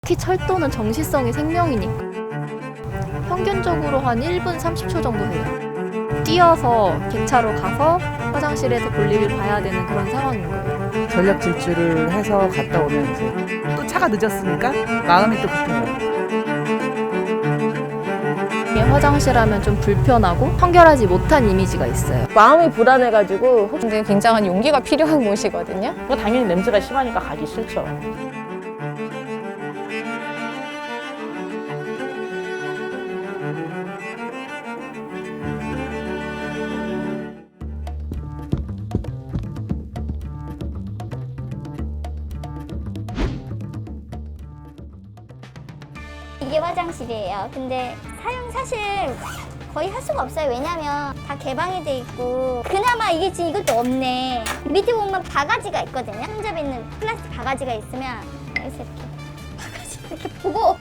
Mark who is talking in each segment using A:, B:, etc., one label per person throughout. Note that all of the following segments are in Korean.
A: 특히 철도는 정시성이 생명이니까 평균적으로 한 1분 30초 정도 돼요. 뛰어서 객차로 가서 화장실에서 볼일을 봐야 되는 그런 상황인 거예요.
B: 전력 질주를 해서 갔다 오면 이제 또 차가 늦었으니까 마음이 또 급해요.
A: 화장실 하면 좀 불편하고 청결하지 못한 이미지가 있어요.
C: 마음이 불안해가지고
D: 근데 굉장한 용기가 필요한 곳이거든요.
E: 당연히 냄새가 심하니까 가기 싫죠.
F: 이게 화장실이에요. 근데 사용 사실 거의 할 수가 없어요. 왜냐면 다 개방이 돼 있고 그나마 이게 지금 이것도 없네. 밑에 보면 바가지가 있거든요. 손잡이 있는 플라스틱 바가지가 있으면 여기서 이렇게 바가지 이렇게 보고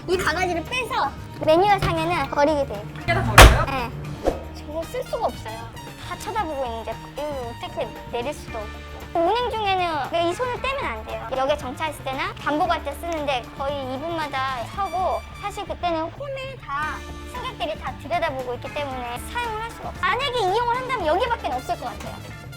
F: 이 바가지를 빼서 매뉴얼 상에는 버리게 돼요. 이게 다 버려요? 네. 저거 쓸 수가 없어요. 다 쳐다보고 있는데 이거 어떻게 내릴 수도 없고. 운행 중에는 이 손을 떼면 안 돼요. 역에 정차했을 때나 반복할 때 쓰는데 거의 2분마다 서고 사실 그때는 홈에 다 승객들이 다 들여다보고 있기 때문에 사용을 할 수가 없어요. 만약에 이용을 한다면 여기밖에 없을 것 같아요.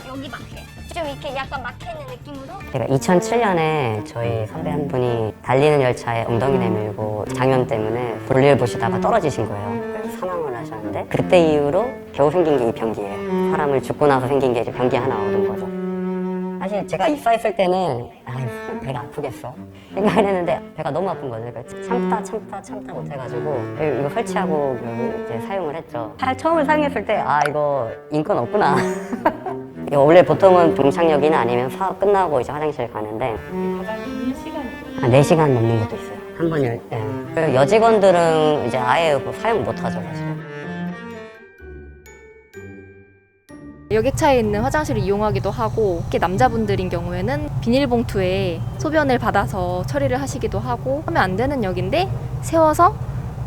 F: 여기밖에. 좀 이렇게 약간 막혀있는 느낌으로.
G: 제가 2007년에 저희 선배 한 분이 달리는 열차에 엉덩이 내밀고 장염 때문에 볼일 보시다가 떨어지신 거예요. 그래서 사망을 하셨는데 그때 이후로 겨우 생긴 게 이 변기예요. 사람을 죽고 나서 생긴 게 이제 변기 하나 얻은 거죠. 사실 제가 입사했을 때는 배가 아프겠어 생각을 했는데 배가 너무 아픈 거죠. 그러니까 참다 못해가지고 이거 설치하고 이제 사용을 했죠. 처음에 사용했을 때 이거 인권 없구나. 원래 보통은 동창역이나 아니면 사업 끝나고 이제 화장실 가는데 4시간 넘는 것도 있어요. 한 번 때. 여직원들은 이제 아예 사용 못 하죠, 사실.
A: 여객차에 있는 화장실을 이용하기도 하고 특히 남자분들인 경우에는 비닐봉투에 소변을 받아서 처리를 하시기도 하고 하면 안 되는 역인데 세워서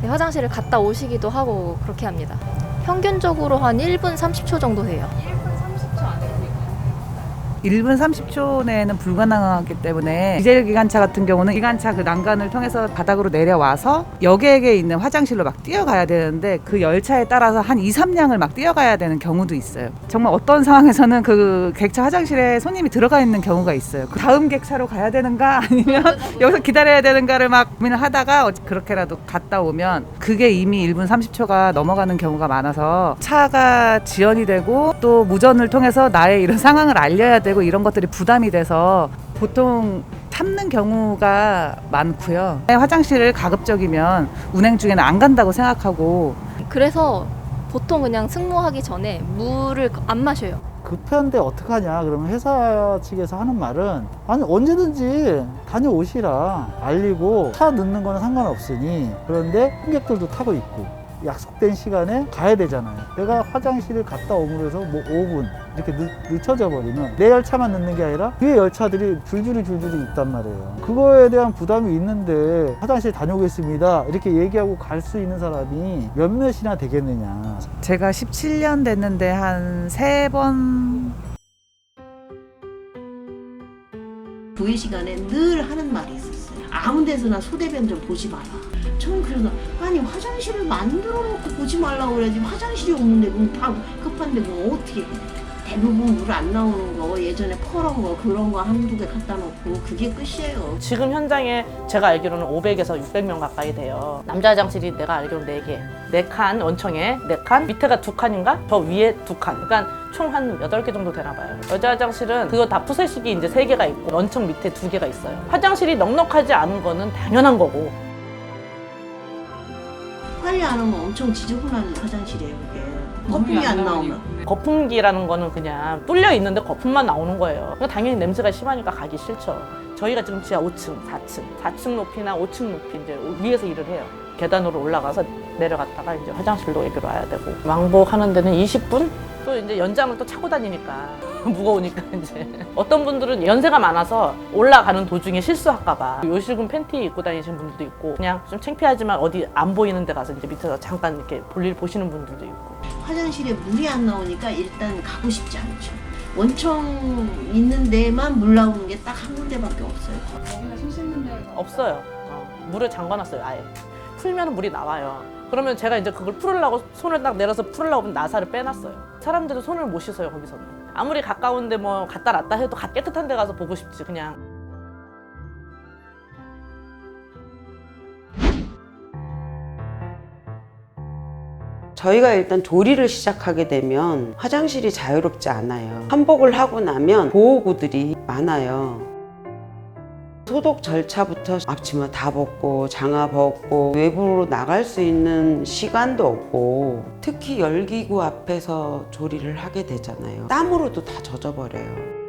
A: 화장실을 갔다 오시기도 하고 그렇게 합니다. 평균적으로 한 1분 30초 정도 돼요.
B: 1분 30초 내에는 불가능하기 때문에 디젤 기관차 같은 경우는 기관차 그 난간을 통해서 바닥으로 내려와서 역에 있는 화장실로 막 뛰어가야 되는데 그 열차에 따라서 한 2, 3량을 막 뛰어가야 되는 경우도 있어요. 정말 어떤 상황에서는 그 객차 화장실에 손님이 들어가 있는 경우가 있어요. 그 다음 객차로 가야 되는가 아니면 여기서 기다려야 되는가를 막 고민을 하다가 그렇게라도 갔다 오면 그게 이미 1분 30초가 넘어가는 경우가 많아서 차가 지연이 되고 또 무전을 통해서 나의 이런 상황을 알려야 되고 이런 것들이 부담이 돼서 보통 참는 경우가 많고요. 화장실을 가급적이면 운행 중에는 안 간다고 생각하고
A: 그래서 보통 그냥 승무하기 전에 물을 안 마셔요.
H: 급한데 어떡하냐 그러면 회사 측에서 하는 말은 아니 언제든지 다녀오시라 알리고 차 늦는 거는 상관없으니 그런데 승객들도 타고 있고 약속된 시간에 가야 되잖아요. 내가 화장실을 갔다 오므로서 뭐 5분 이렇게 늦춰져 버리면 내 열차만 늦는 게 아니라 뒤에 열차들이 줄줄이 있단 말이에요. 그거에 대한 부담이 있는데 화장실 다녀오겠습니다 이렇게 얘기하고 갈 수 있는 사람이 몇몇이나 되겠느냐.
B: 제가 17년 됐는데 한 3번
I: 부회 시간에 늘 하는 말이 있었어요. 아무 데서나 소대변 좀 보지 마라. 저는 그래서 아니 화장실을 만들어 놓고 보지 말라고 그래야지 화장실이 없는데 그럼 다 급한데 그럼 어떻게 해. 대부분 물 안 나오는 거 예전에 퍼런 거 그런 거 한두 개 갖다 놓고 그게 끝이에요.
E: 지금 현장에 제가 알기로는 500에서 600명 가까이 돼요. 남자 화장실이 내가 알기로는 4개. 4칸 원청에 4칸, 밑에가 2칸인가? 저 위에 2칸. 그러니까 총 한 8개 정도 되나 봐요. 여자 화장실은 그거 다 푸세식이 이제 3개가 있고 원청 밑에 2개가 있어요. 화장실이 넉넉하지 않은 거는 당연한 거고.
I: 관리 안 하면 엄청 지저분한 화장실이에요 그게. 거품이 안 나오면.
E: 거품기라는 거는 그냥 뚫려 있는데 거품만 나오는 거예요. 당연히 냄새가 심하니까 가기 싫죠. 저희가 지금 지하 5층, 4층 높이나 5층 높이 이제 위에서 일을 해요. 계단으로 올라가서 내려갔다가 이제 화장실도 여기로 와야 되고 왕복하는 데는 20분? 또 이제 연장을 또 차고 다니니까 무거우니까 이제 어떤 분들은 연세가 많아서 올라가는 도중에 실수할까봐 요실금 팬티 입고 다니시는 분들도 있고 그냥 좀 창피하지만 어디 안 보이는 데 가서 이제 밑에서 잠깐 이렇게 볼일 보시는 분들도 있고.
I: 화장실에 물이 안 나오니까 일단 가고 싶지 않죠. 원청 있는 데만 물 나오는 게 딱 한 군데밖에 없어요.
D: 거기가 손 씻는 데가
E: 없어요. 물을 잠궈놨어요, 아예. 풀면 물이 나와요. 그러면 제가 이제 그걸 풀으려고 손을 딱 내려서 풀으려고 하면 나사를 빼놨어요. 사람들은 손을 못 씻어요, 거기서는. 아무리 가까운데 뭐 갔다 놨다 해도 깨끗한 데 가서 보고 싶지, 그냥.
J: 저희가 일단 조리를 시작하게 되면 화장실이 자유롭지 않아요. 한복을 하고 나면 보호구들이 많아요. 소독 절차부터 앞치마 다 벗고 장화 벗고 외부로 나갈 수 있는 시간도 없고, 특히 열기구 앞에서 조리를 하게 되잖아요. 땀으로도 다 젖어버려요.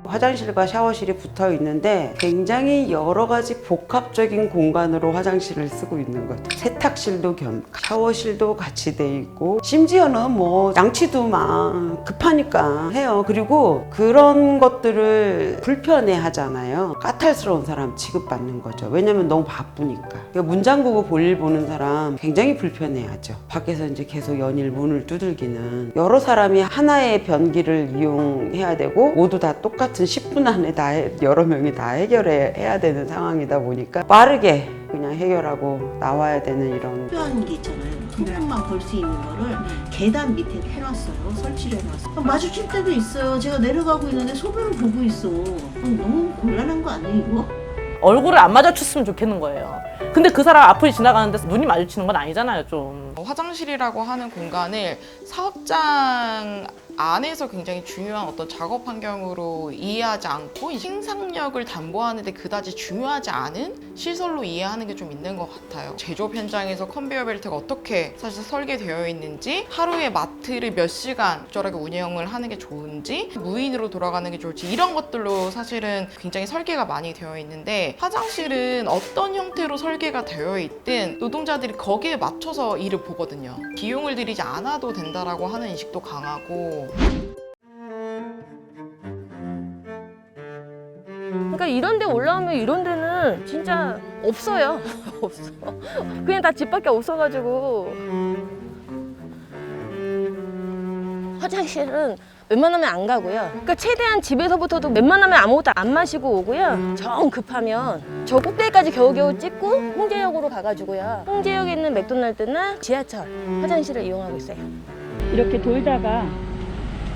J: 화장실과 샤워실이 붙어 있는데 굉장히 여러 가지 복합적인 공간으로 화장실을 쓰고 있는 거죠. 세탁실도 샤워실도 같이 돼 있고, 심지어는 뭐 양치도 막 급하니까 해요. 그리고 그런 것들을 불편해 하잖아요. 까탈스러운 사람 취급받는 거죠. 왜냐면 너무 바쁘니까. 그러니까 문 잠그고 볼일 보는 사람 굉장히 불편해 하죠. 밖에서 이제 계속 연일 문을 두들기는, 여러 사람이 하나의 변기를 이용해야 되고 모두 다 똑같은 10분 안에 여러 명이 다 해결해야 되는 상황이다 보니까 빠르게 그냥 해결하고 나와야 되는 이런
I: 필요한 게 있잖아요. 한 푼만 벌 수 있는 거를 계단 밑에 해놨어요. 설치를 해놨어요. 마주칠 때도 있어요. 제가 내려가고 있는데 소변을 보고 있어. 너무 곤란한 거 아니에요, 이거?
E: 얼굴을 안 마주쳤으면 좋겠는 거예요. 근데 그 사람 앞을 지나가는데 눈이 마주치는 건 아니잖아요, 좀.
K: 화장실이라고 하는 공간을 사업장 안에서 굉장히 중요한 어떤 작업 환경으로 이해하지 않고 생산력을 담보하는 데 그다지 중요하지 않은 시설로 이해하는 게 좀 있는 것 같아요. 제조업 현장에서 컨베이어 벨트가 어떻게 사실 설계되어 있는지, 하루에 마트를 몇 시간 적절하게 운영을 하는 게 좋은지, 무인으로 돌아가는 게 좋을지, 이런 것들로 사실은 굉장히 설계가 많이 되어 있는데, 화장실은 어떤 형태로 설계가 되어 있든 노동자들이 거기에 맞춰서 일을 보거든요. 비용을 들이지 않아도 된다라고 하는 인식도 강하고.
C: 그러니까 이런 데 올라오면 이런 데는 진짜 없어요. 없어. 그냥 다 집 밖에 없어가지고. 화장실은 웬만하면 안 가고요. 그러니까 최대한 집에서부터도 웬만하면 아무것도 안 마시고 오고요. 정 급하면 저 꼭대기까지 겨우겨우 찍고 홍제역으로 가가지고요. 홍제역에 있는 맥도날드나 지하철 화장실을 이용하고 있어요.
L: 이렇게 돌다가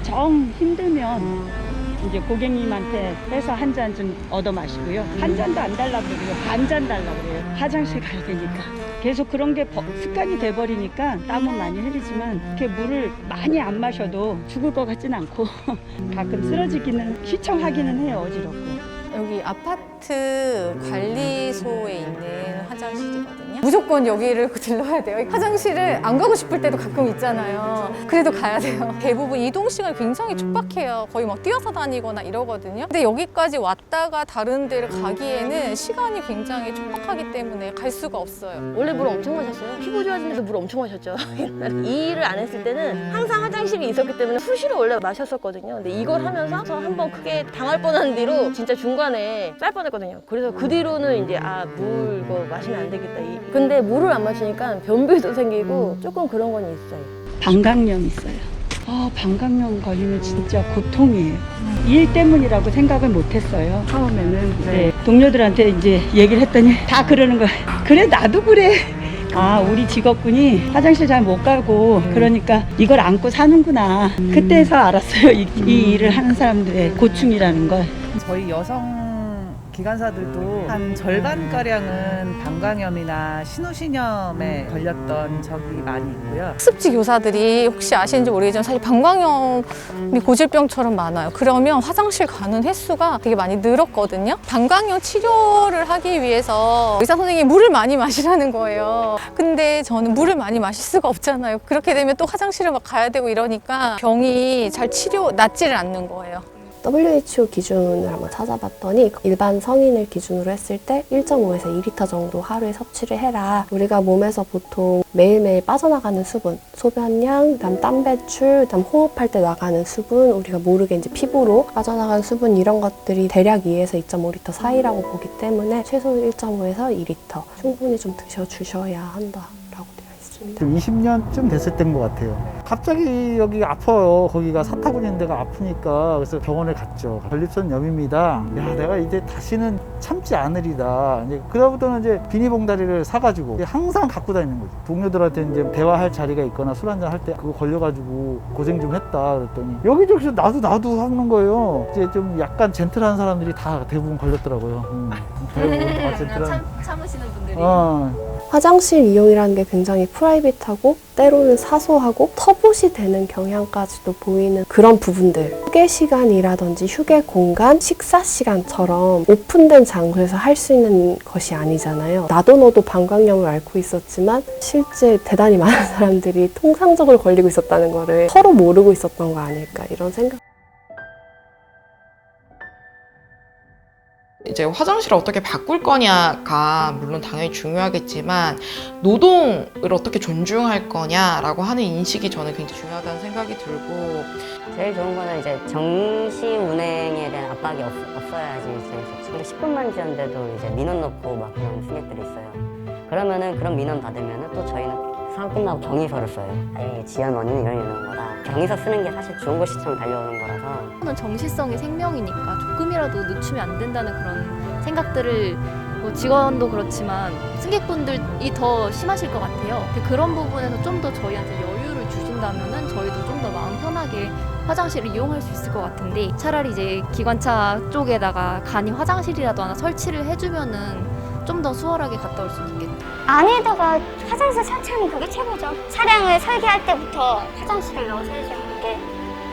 L: 정 힘들면 이제 고객님한테 해서 한 잔 좀 얻어 마시고요. 한 잔도 안 달라고 그래요. 반 잔 달라고 그래요. 화장실 가야 되니까. 계속 그런 게 습관이 돼버리니까 땀은 많이 흘리지만 이렇게 물을 많이 안 마셔도 죽을 것 같진 않고 가끔 쓰러지기는 시청하기는 해요. 어지럽고.
D: 여기 아파트 관리소에 있는 화장실이거든요. 무조건 여기를 들러야 돼요. 화장실을 안 가고 싶을 때도 가끔 있잖아요. 그래도 가야 돼요. 대부분 이동 시간이 굉장히 촉박해요. 거의 막 뛰어서 다니거나 이러거든요. 근데 여기까지 왔다가 다른 데를 가기에는 시간이 굉장히 촉박하기 때문에 갈 수가 없어요.
C: 원래 물 엄청 마셨어요. 피부 좋아지면서 물 엄청 마셨죠. 옛날에 이 일을 안 했을 때는 항상 화장실이 있었기 때문에 수시로 원래 마셨었거든요. 근데 이걸 하면서 한번 크게 당할 뻔한 뒤로 진짜 중간에 쌀 뻔했거든요. 그래서 그 뒤로는 이제 물 이거 마시면 안 되겠다. 근데 물을 안 마시니까 변비도 생기고 조금 그런 건 있어요.
L: 방광염 있어요. 방광염 걸리면 진짜 고통이에요. 일 때문이라고 생각을 못했어요. 처음에는. 네. 동료들한테 이제 얘기를 했더니 다 그러는 거예요. 그래 나도 그래. 우리 직업군이 화장실 잘 못 가고 그러니까 이걸 안고 사는구나. 그때서 알았어요. 이 일을 하는 사람들의 고충이라는 걸.
B: 저희 여성 기관사들도 한 절반가량은 방광염이나 신우신염에 걸렸던 적이 많이 있고요.
D: 학습지 교사들이 혹시 아시는지 모르겠지만 사실 방광염이 고질병처럼 많아요. 그러면 화장실 가는 횟수가 되게 많이 늘었거든요. 방광염 치료를 하기 위해서 의사 선생님이 물을 많이 마시라는 거예요. 근데 저는 물을 많이 마실 수가 없잖아요. 그렇게 되면 또 화장실을 막 가야 되고 이러니까 병이 잘 낫지를 않는 거예요.
M: WHO 기준을 한번 찾아봤더니 일반 성인을 기준으로 했을 때 1.5에서 2리터 정도 하루에 섭취를 해라. 우리가 몸에서 보통 매일매일 빠져나가는 수분, 소변량, 그다음 땀 배출, 그다음 호흡할 때 나가는 수분, 우리가 모르게 이제 피부로 빠져나가는 수분 이런 것들이 대략 2에서 2.5리터 사이라고 보기 때문에 최소 1.5에서 2리터 충분히 좀 드셔주셔야 한다라고 되어 있습니다.
H: 20년쯤 됐을 때인 것 같아요. 갑자기 여기 아파요. 거기가 사타구니 있는 데가 아프니까. 그래서 병원에 갔죠. 전립선염입니다. 야, 내가 이제 다시는 참지 않으리다. 이제 그다음부터는 이제 비닐봉다리를 사가지고 항상 갖고 다니는 거죠. 동료들한테 이제 대화할 자리가 있거나 술 한잔 할 때 그거 걸려가지고 고생 좀 했다 그랬더니 여기저기서 나도 하는 거예요. 이제 좀 약간 젠틀한 사람들이 다 대부분 걸렸더라고요. 대부분 다 젠틀한.
A: 참으시는 분들이.
M: 화장실 이용이라는 게 굉장히 프라이빗하고 때로는 사소하고 터붓이 되는 경향까지도 보이는 그런 부분들. 휴게 시간이라든지 휴게 공간, 식사 시간처럼 오픈된 장소에서 할 수 있는 것이 아니잖아요. 나도 너도 방광염을 앓고 있었지만 실제 대단히 많은 사람들이 통상적으로 걸리고 있었다는 거를 서로 모르고 있었던 거 아닐까 이런 생각.
K: 이제 화장실을 어떻게 바꿀 거냐가 물론 당연히 중요하겠지만 노동을 어떻게 존중할 거냐라고 하는 인식이 저는 굉장히 중요하다는 생각이 들고
G: 제일 좋은 거는 이제 정시 운행에 대한 압박이 없어야지 이제 근데 10분만 지연돼도 이제 민원 넣고 막 그런 승객들이 있어요. 그러면은 그런 민원 받으면은 또 저희는 사업 끝나고 경위서를 써요. 아니 지연 원인은 이런 거다. 경위서 쓰는 게 사실 좋은 거 시점 달려오는 거라서.
A: 저는 정시성이 생명이니까 조금이라도 늦추면 안 된다는 그런 생각들을 뭐 직원도 그렇지만 승객분들이 더 심하실 것 같아요. 근데 그런 부분에서 좀 더 저희한테 여유를 주신다면은 저희도 좀 더 마음 편하게 화장실을 이용할 수 있을 것 같은데 차라리 이제 기관차 쪽에다가 간이 화장실이라도 하나 설치를 해주면은 좀 더 수월하게 갔다 올 수 있겠다.
F: 안에다가 화장실 설치하면 그게 최고죠. 차량을 설계할 때부터 화장실을 넣어서 해주는 게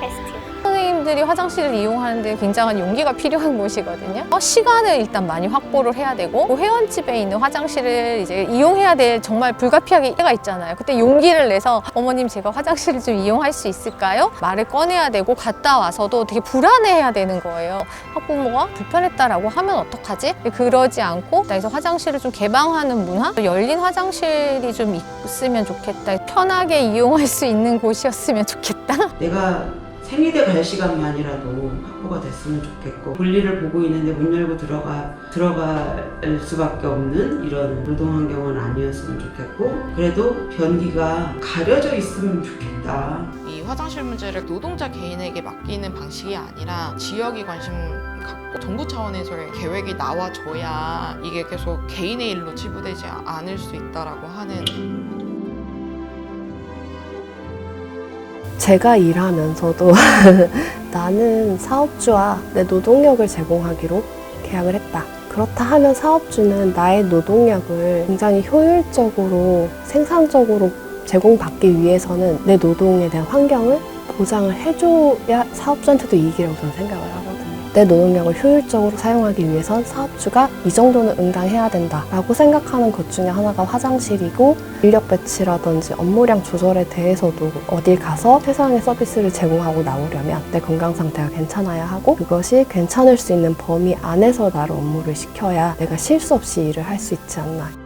F: 베스트.
D: 선생님들이 화장실을 이용하는데 굉장한 용기가 필요한 곳이거든요. 시간을 일단 많이 확보를 해야 되고 회원집에 있는 화장실을 이제 이용해야 될 정말 불가피하게 때가 있잖아요. 그때 용기를 내서 어머님 제가 화장실을 좀 이용할 수 있을까요? 말을 꺼내야 되고 갔다 와서도 되게 불안해해야 되는 거예요. 학부모가 불편했다라고 하면 어떡하지? 그러지 않고 그래서 화장실을 좀 개방하는 문화? 열린 화장실이 좀 있으면 좋겠다. 편하게 이용할 수 있는 곳이었으면 좋겠다.
J: 내가 생리대 갈 시간만이라도 확보가 됐으면 좋겠고 볼일을 보고 있는데 문 열고 들어갈 수밖에 없는 이런 노동 환경은 아니었으면 좋겠고 그래도 변기가 가려져 있으면 좋겠다.
K: 이 화장실 문제를 노동자 개인에게 맡기는 방식이 아니라 지역이 관심 갖고 정부 차원에서의 계획이 나와줘야 이게 계속 개인의 일로 치부되지 않을 수 있다라고 하는
M: 제가 일하면서도 나는 사업주와 내 노동력을 제공하기로 계약을 했다. 그렇다 하면 사업주는 나의 노동력을 굉장히 효율적으로 생산적으로 제공받기 위해서는 내 노동에 대한 환경을 보장을 해줘야 사업주한테도 이익이라고 저는 생각을 하거든요. 내 노동력을 효율적으로 사용하기 위해선 사업주가 이 정도는 응당해야 된다라고 생각하는 것 중에 하나가 화장실이고 인력 배치라든지 업무량 조절에 대해서도 어딜 가서 최상의 서비스를 제공하고 나오려면 내 건강 상태가 괜찮아야 하고 그것이 괜찮을 수 있는 범위 안에서 나를 업무를 시켜야 내가 실수 없이 일을 할 수 있지 않나.